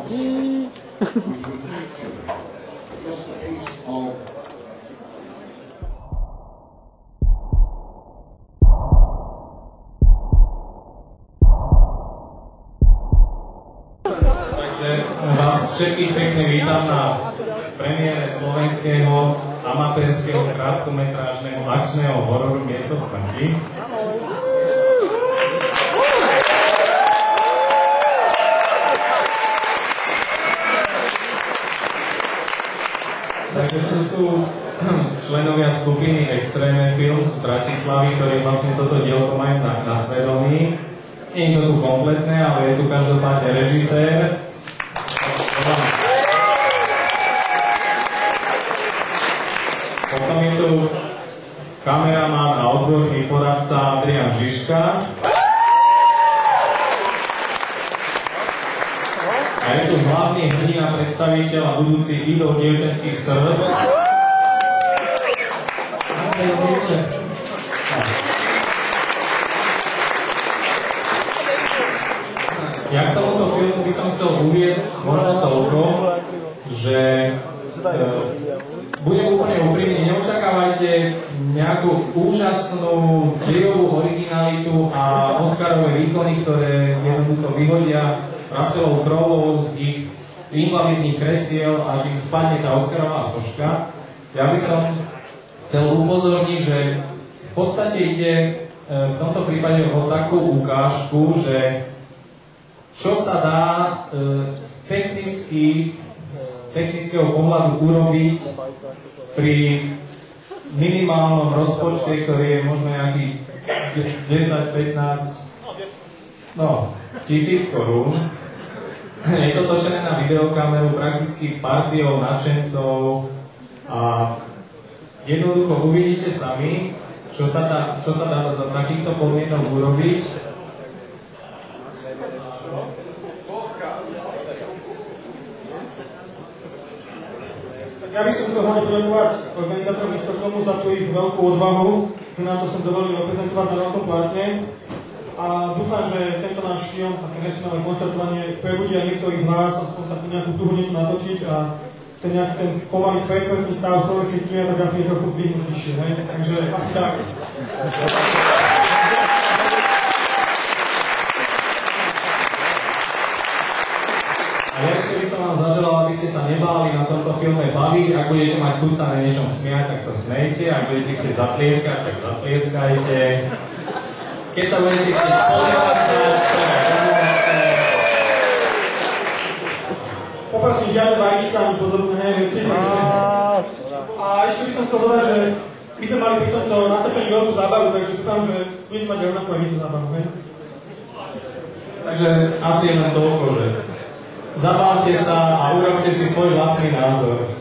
Vás všetkých pekne vítam na premiére slovenského amatérskeho krátkometrážneho akčného hororu Miesto smrti. Takže tu sú členovia skupiny Extreme Films z Bratislavy, ktorí vlastne toto dielo majú na svedomí. Nie je to tu kompletné, ale je tu každopádne režisér. Potom je tu kameraman a odborný poradca Adrian Žižka. A je tu hlavný hrdina predstaviteľ a budúci idol dievčenských srdc. Ja k tomuto filmu by som chcel uviesť možno toľko, že budem úplne úprimný, neočakávajte nejakú úžasnú dejovú originalitu a Oscarové výkony, ktoré jednoducho vyhodia Russellov Croweov z ich invalidných kresiel, až im spadne tá Oscarová soška. Ja by som chcel upozorniť, že v podstate ide v tomto prípade o takú ukážku, že čo sa dá z technického pohľadu urobiť pri minimálnom rozpočte, ktorý je možno nejakých 10-15 tisíc korún. Je to točené na videokameru prakticky partiou nadšencov a jednoducho uvidíte sami, čo sa dá za takýchto podmienok urobiť. Ja by som chcel hlavne poďakovať organizátorom Stockholmu za tú ich veľkú odvahu, že nám to som dovolili reprezentovať na veľkom plátne. A dúfam, že tento náš film, také nesmielne konštatovanie, prebudí aj niektorých z vás, aspoň takú nejakú tuhu niečo natočiť a ten pomalý perfektný stav slovenskej kinematografie trochu dvihnúť vyššie, hej? Takže asi tak. A ja ešte by som vám zaželal, aby ste sa nebáli na tomto filme baviť. Ak budete mať chuť sa na niečom smiať, tak sa smejte. Ak budete chcieť zaplieskať, tak zaplieskajte. Keď sa budete chcieť pozerať, poprosím, žiadne vajíčka, ani podobné veci. A ešte by som chcel dodať, že my sme mali pri tomto natáčaní veľkú zábavu, takže dúfam, že budete mať rovnako aj vy tú zábavu, hej? Takže asi len toľko, že zabavte sa a urobte si svoj vlastný názor.